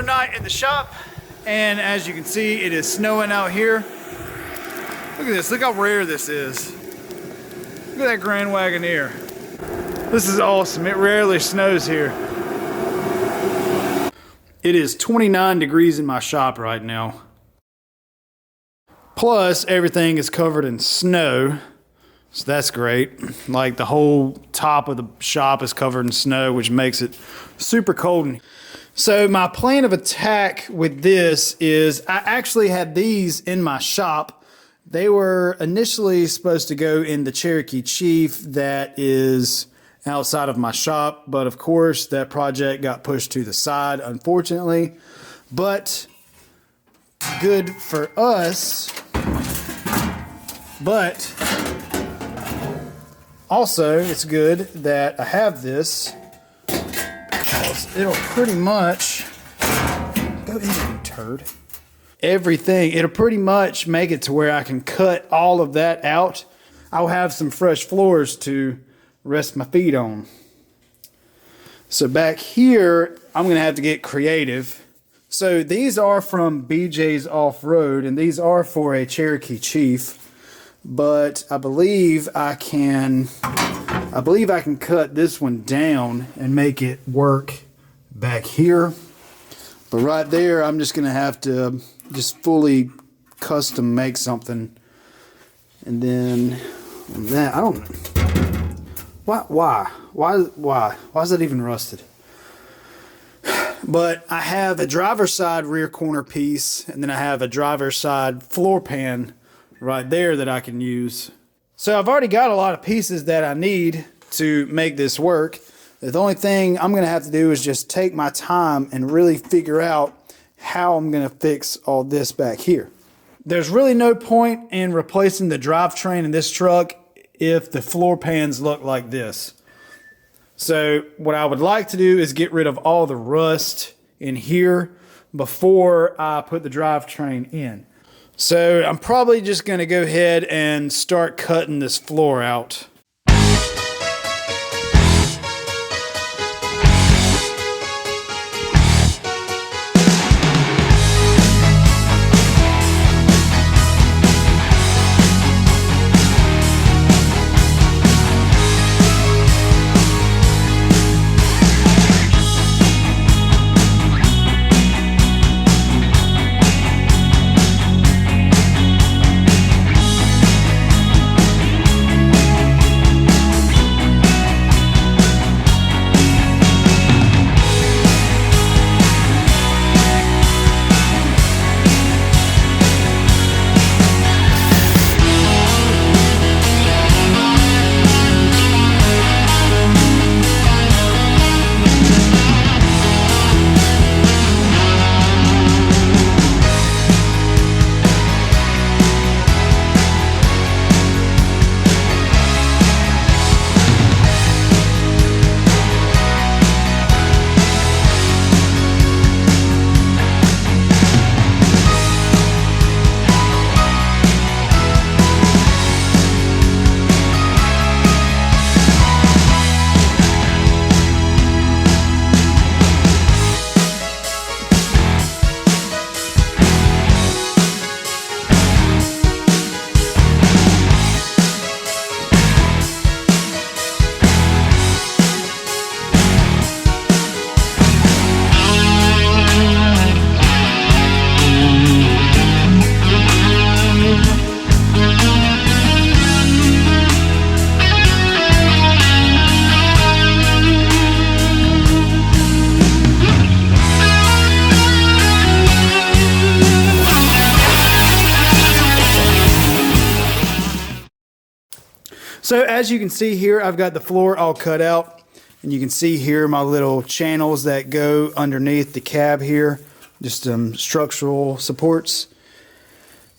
night in the shop, and as you can see, it is snowing out here. Look at this, look how rare this is. Look at that Grand Wagoneer. This is awesome, it rarely snows here. It is 29 degrees in my shop right now. Plus, everything is covered in snow, so that's great. Like the whole top of the shop is covered in snow, which makes it super cold. So my plan of attack with this is I actually had these in my shop. They were initially supposed to go in the Cherokee Chief that is outside of my shop, but of course that project got pushed to the side, unfortunately. But good for us. But also it's good that I have this because it'll pretty much go in there, you turd. Everything, it'll pretty much make it to where I can cut all of that out. I'll have some fresh floors to rest my feet on. So back here, I'm gonna have to get creative. So these are from BJ's Off-Road, and these are for a Cherokee Chief. But I believe I can cut this one down and make it work back here. But right there, I'm just gonna have to just fully custom make something. And then that, I don't know. Why is that even rusted? But I have a driver's side rear corner piece, and then I have a driver's side floor pan right there that I can use. So I've already got a lot of pieces that I need to make this work. The only thing I'm gonna have to do is just take my time and really figure out how I'm gonna fix all this back here. There's really no point in replacing the drivetrain in this truck if the floor pans look like this. So what I would like to do is get rid of all the rust in here before I put the drivetrain in. So I'm probably just going to go ahead and start cutting this floor out. So as you can see here, I've got the floor all cut out, and you can see here my little channels that go underneath the cab here, just structural supports.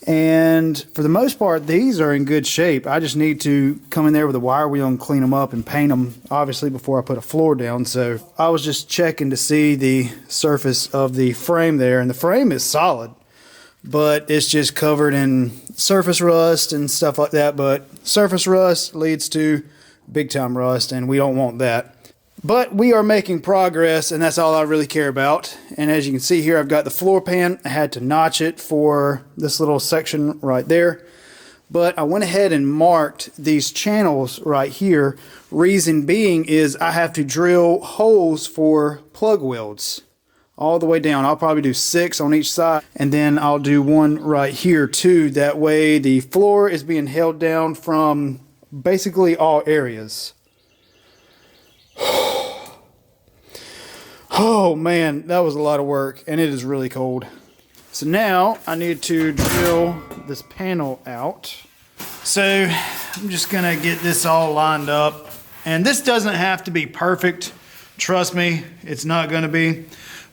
And for the most part, these are in good shape. I just need to come in there with a wire wheel and clean them up and paint them, obviously, before I put a floor down. So I was just checking to see the surface of the frame there, and the frame is solid, but it's just covered in surface rust and stuff like that. But surface rust leads to big time rust, and we don't want that. But we are making progress, and that's all I really care about. And as you can see here, I've got the floor pan. I had to notch it for this little section right there. But I went ahead and marked these channels right here. Reason being is I have to drill holes for plug welds all the way down. I'll probably do 6 on each side, and then I'll do one right here too. That way the floor is being held down from basically all areas. Oh man, that was a lot of work, and it is really cold. So now I need to drill this panel out. So I'm just gonna get this all lined up. And this doesn't have to be perfect. Trust me, it's not gonna be.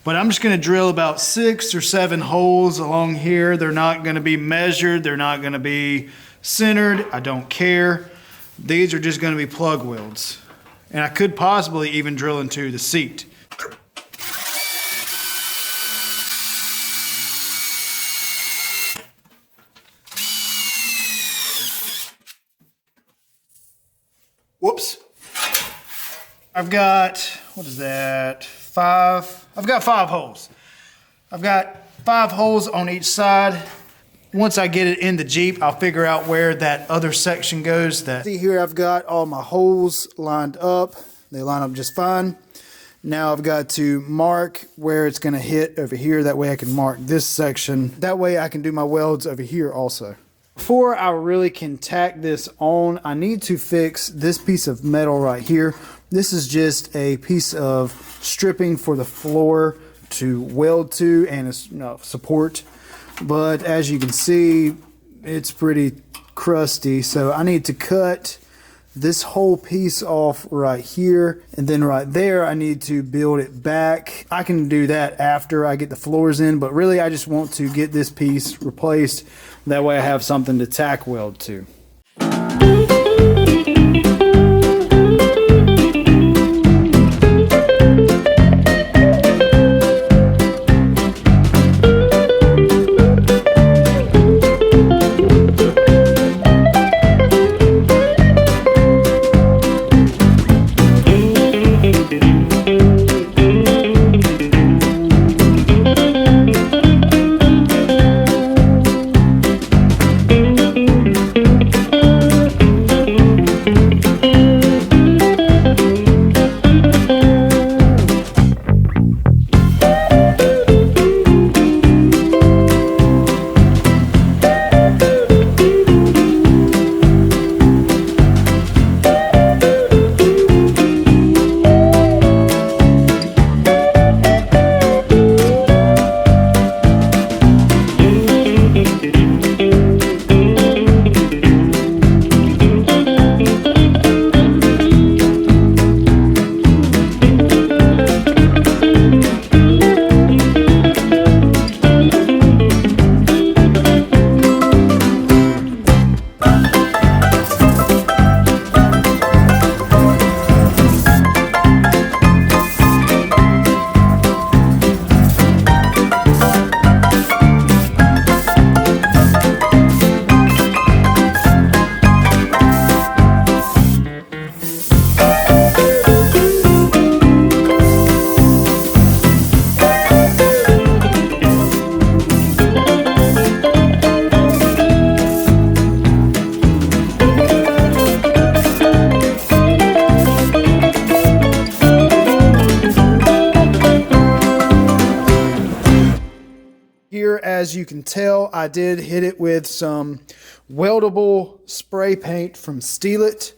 But I'm just gonna drill about 6 or 7 holes along here. They're not gonna be measured. They're not gonna be centered. I don't care. These are just gonna be plug welds. And I could possibly even drill into the seat. Whoops. I've got, what is that? 5. I've got 5 holes. I've got 5 holes on each side. Once I get it in the Jeep, I'll figure out where that other section goes. See here, I've got all my holes lined up. They line up just fine. Now I've got to mark where it's gonna hit over here. That way I can mark this section. That way I can do my welds over here also. Before I really can tack this on, I need to fix this piece of metal right here. This is just a piece of stripping for the floor to weld to and support. But as you can see, it's pretty crusty. So I need to cut this whole piece off right here. And then right there, I need to build it back. I can do that after I get the floors in, but really I just want to get this piece replaced. That way I have something to tack weld to. Here, as you can tell, I did hit it with some weldable spray paint from Steel It.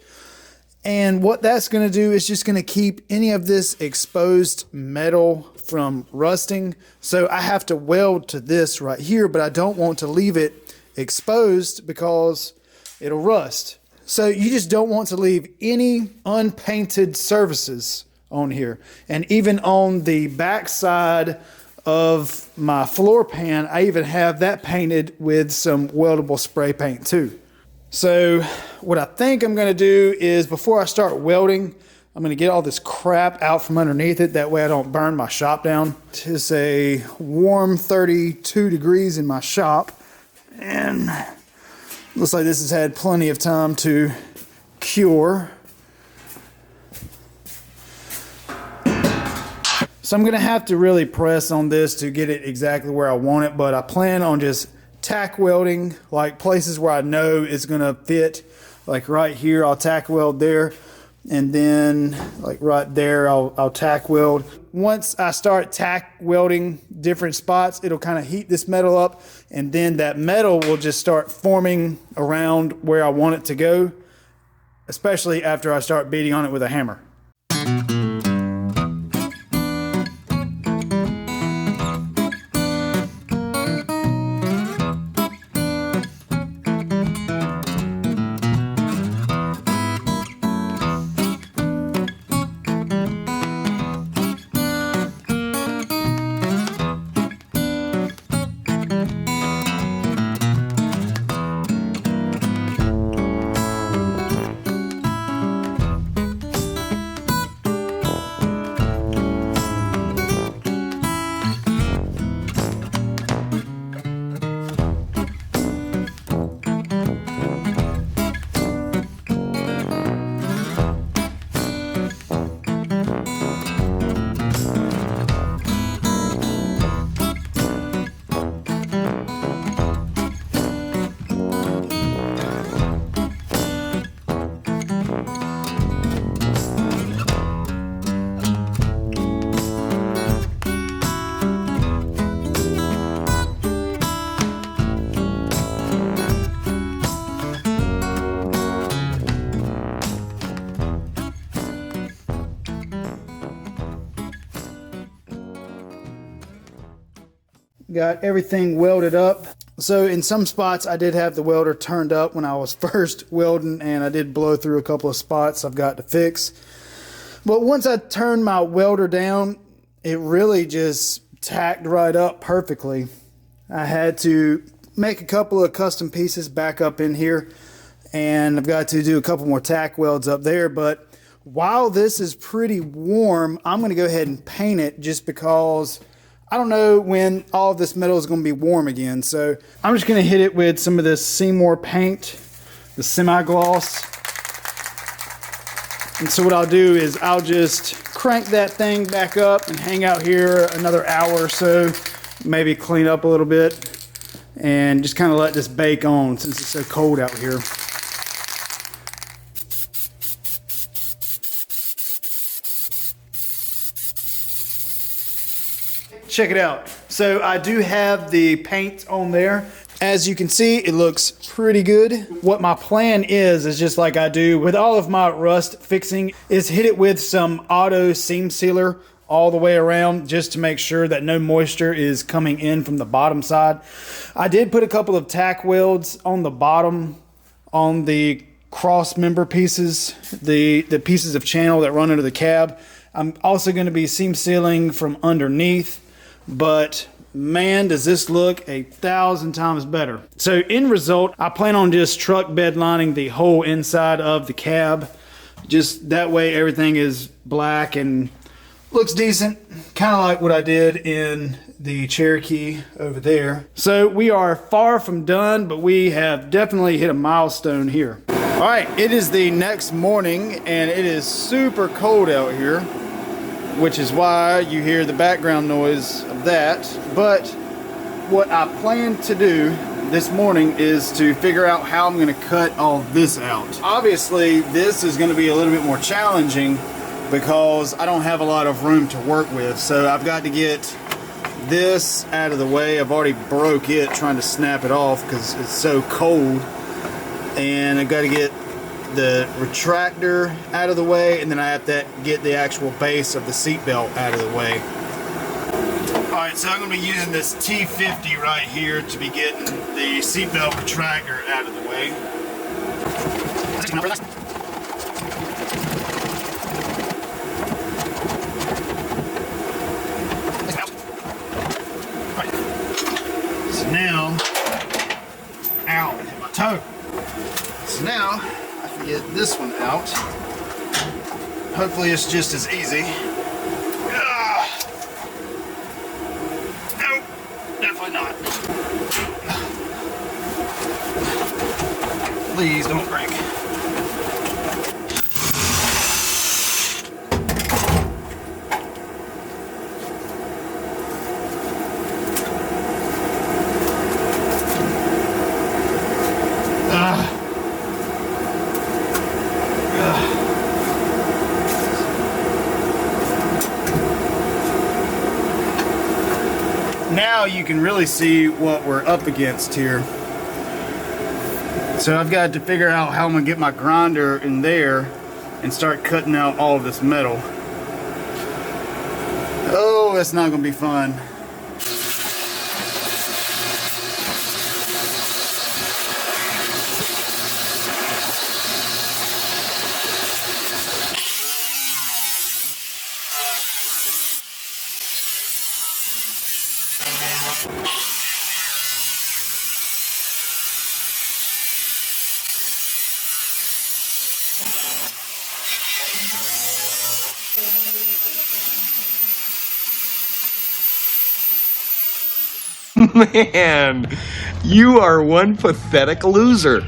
And what that's going to do is just going to keep any of this exposed metal from rusting. So I have to weld to this right here, but I don't want to leave it exposed because it'll rust. So you just don't want to leave any unpainted surfaces on here. And even on the back side of my floor pan, I even have that painted with some weldable spray paint too. So what I think I'm going to do is, before I start welding, I'm going to get all this crap out from underneath it. That way I don't burn my shop down. It's a warm 32 degrees in my shop, and looks like this has had plenty of time to cure. So I'm gonna have to really press on this to get it exactly where I want it, but I plan on just tack welding like places where I know it's gonna fit. Like right here, I'll tack weld there, and then like right there, I'll tack weld. Once I start tack welding different spots, it'll kind of heat this metal up, and then that metal will just start forming around where I want it to go, especially after I start beating on it with a hammer. Got everything welded up. So in some spots I did have the welder turned up when I was first welding, and I did blow through a couple of spots I've got to fix. But once I turned my welder down, it really just tacked right up perfectly. I had to make a couple of custom pieces back up in here, and I've got to do a couple more tack welds up there. But while this is pretty warm, I'm going to go ahead and paint it, just because I don't know when all of this metal is going to be warm again. So I'm just going to hit it with some of this Seymour Paint, the semi-gloss. And so what I'll do is I'll just crank that thing back up and hang out here another hour or so, maybe clean up a little bit, and just kind of let this bake on since it's so cold out here. Check it out. So I do have the paint on there. As you can see, it looks pretty good. What my plan is just like I do with all of my rust fixing, is hit it with some auto seam sealer all the way around, just to make sure that no moisture is coming in from the bottom side. I did put a couple of tack welds on the bottom on the cross member pieces, the pieces of channel that run under the cab. I'm also going to be seam sealing from underneath. But man, does this look 1,000 times better. So in result, I plan on just truck bed lining the whole inside of the cab. Just that way everything is black and looks decent, kind of like what I did in the Cherokee over there. So we are far from done, but we have definitely hit a milestone here. All right, it is the next morning and it is super cold out here, which is why you hear the background noise of that. But what I plan to do this morning is to figure out how I'm going to cut all this out. Obviously, this is going to be a little bit more challenging because I don't have a lot of room to work with. So I've got to get this out of the way. I've already broke it trying to snap it off because it's so cold. And I've got to get the retractor out of the way, and then I have to get the actual base of the seatbelt out of the way. Alright, so I'm going to be using this T50 right here to be getting the seatbelt retractor out of the way. So now, ow, I hit my toe. So now, get this one out. Hopefully it's just as easy. Nope, definitely not. Please don't break. Now you can really see what we're up against here. So I've got to figure out how I'm gonna get my grinder in there and start cutting out all of this metal. Oh, that's not gonna be fun. Man, you are one pathetic loser.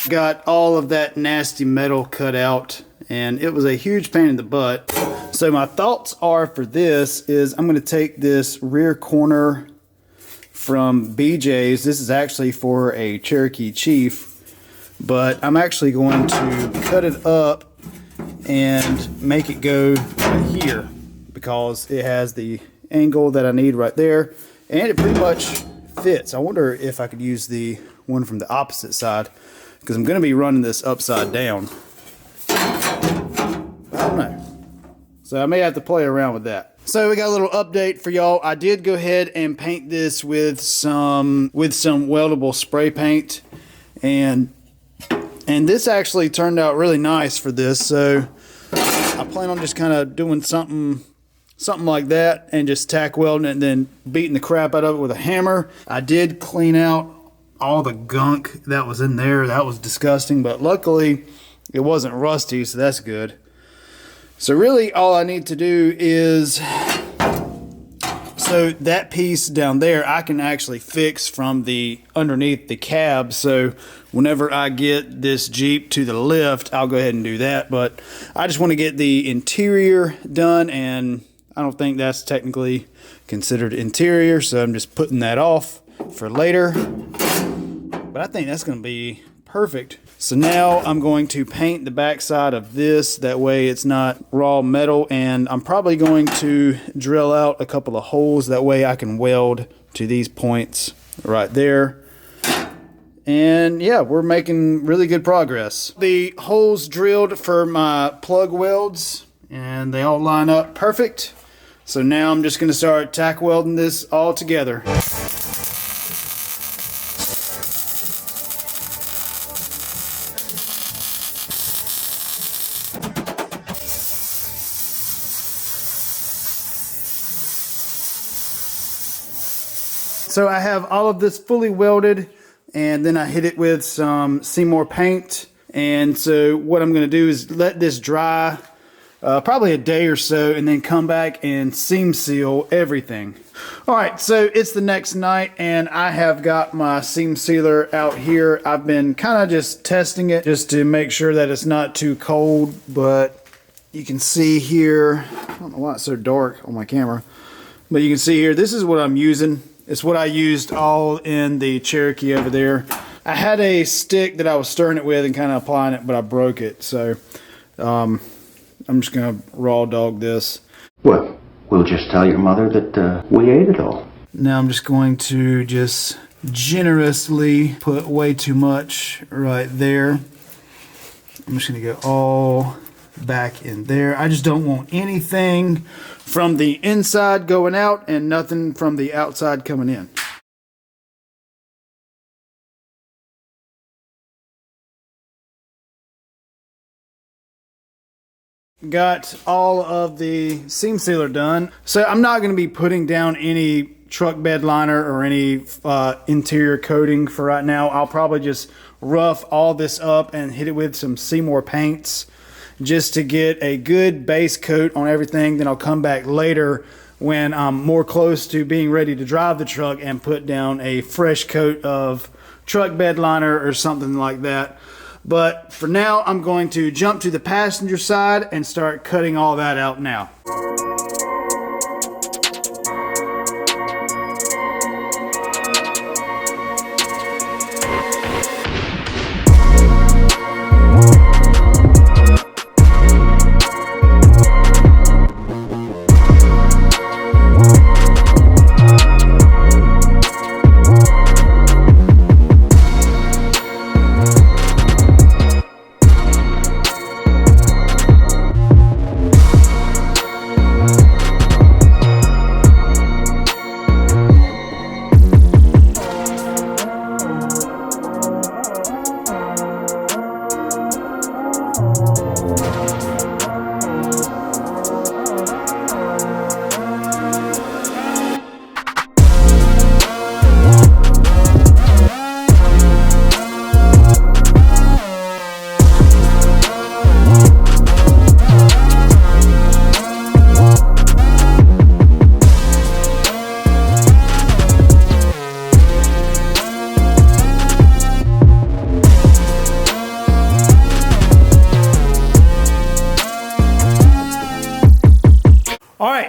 Got all of that nasty metal cut out, and it was a huge pain in the butt. So my thoughts are for this is I'm going to take this rear corner from BJ's. This is actually for a Cherokee Chief, but I'm actually going to cut it up and make it go right here because it has the angle that I need right there, and it pretty much fits. I wonder if I could use the one from the opposite side, because I'm going to be running this upside down. I don't know. So I may have to play around with that. So we got a little update for y'all. I did go ahead and paint this with some weldable spray paint, and this actually turned out really nice for this. So I plan on just kind of doing something like that and just tack welding it and then beating the crap out of it with a hammer. I did clean out all the gunk that was in there. That was disgusting, but luckily it wasn't rusty, so that's good. So really all I need to do is, so that piece down there I can actually fix from the underneath the cab, so whenever I get this Jeep to the lift I'll go ahead and do that. But I just want to get the interior done, and I don't think that's technically considered interior, so I'm just putting that off for later. But I think that's going to be perfect. So now I'm going to paint the back side of this, that way it's not raw metal, and I'm probably going to drill out a couple of holes, that way I can weld to these points right there. And yeah, we're making really good progress. The holes drilled for my plug welds, and they all line up perfect. So now I'm just going to start tack welding this all together. So I have all of this fully welded, and then I hit it with some Seymour Paint. And so what I'm going to do is let this dry probably a day or so, and then come back and seam seal everything. All right, so it's the next night, and I have got my seam sealer out here. I've been kind of just testing it just to make sure that it's not too cold, but you can see here, I don't know why it's so dark on my camera, but you can see here, this is what I'm using. It's what I used all in the Cherokee over there. I had a stick that I was stirring it with and kind of applying it, but I broke it. So I'm just going to raw dog this. Well, we'll just tell your mother that we ate it all. Now I'm just going to just generously put way too much right there. I'm just going to go all back in there. I just don't want anything from the inside going out and nothing from the outside coming in. Got all of the seam sealer done. So I'm not going to be putting down any truck bed liner or any interior coating for right now. I'll probably just rough all this up and hit it with some Seymour paints just to get a good base coat on everything. Then I'll come back later when I'm more close to being ready to drive the truck and put down a fresh coat of truck bed liner or something like that. But for now, I'm going to jump to the passenger side and start cutting all that out now.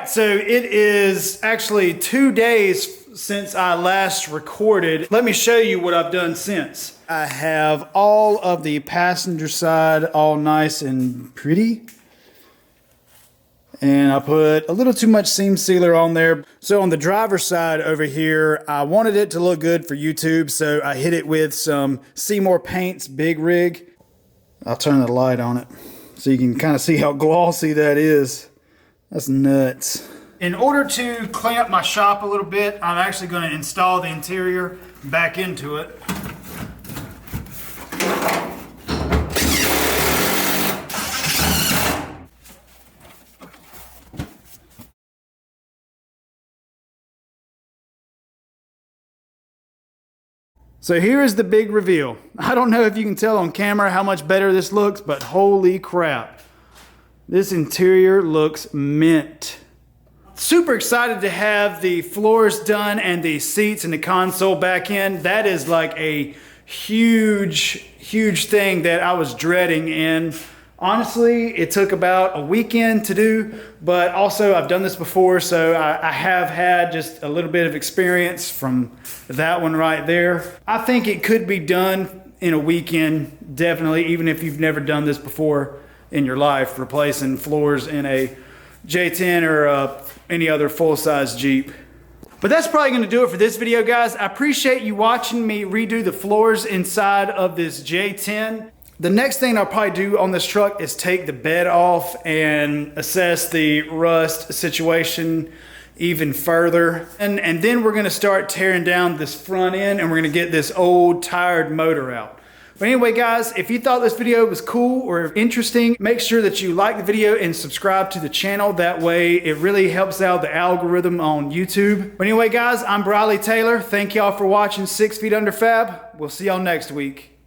So it is actually 2 days since I last recorded. Let me show you what I've done since. I have all of the passenger side all nice and pretty. And I put a little too much seam sealer on there. So on the driver's side over here, I wanted it to look good for YouTube, so I hit it with some Seymour Paint's Big Rig. I'll turn the light on it so you can kind of see how glossy that is. That's nuts. In order to clean up my shop a little bit, I'm actually going to install the interior back into it. So here is the big reveal. I don't know if you can tell on camera how much better this looks, but holy crap. This interior looks mint. Super excited to have the floors done and the seats and the console back in. That is like a huge thing that I was dreading. And honestly, it took about a weekend to do, but also I've done this before, so I have had just a little bit of experience from that one right there. I think it could be done in a weekend, definitely, even if you've never done this before in your life, replacing floors in a J-10 or any other full-size Jeep. But that's probably going to do it for this video, guys. I appreciate you watching me redo the floors inside of this J-10. The next thing I'll probably do on this truck is take the bed off and assess the rust situation even further. And then we're going to start tearing down this front end, and we're going to get this old tired motor out. But anyway, guys, if you thought this video was cool or interesting, make sure that you like the video and subscribe to the channel. That way, it really helps out the algorithm on YouTube. But anyway, guys, I'm Briley Taylor. Thank y'all for watching 6 Feet Under Fab. We'll see y'all next week.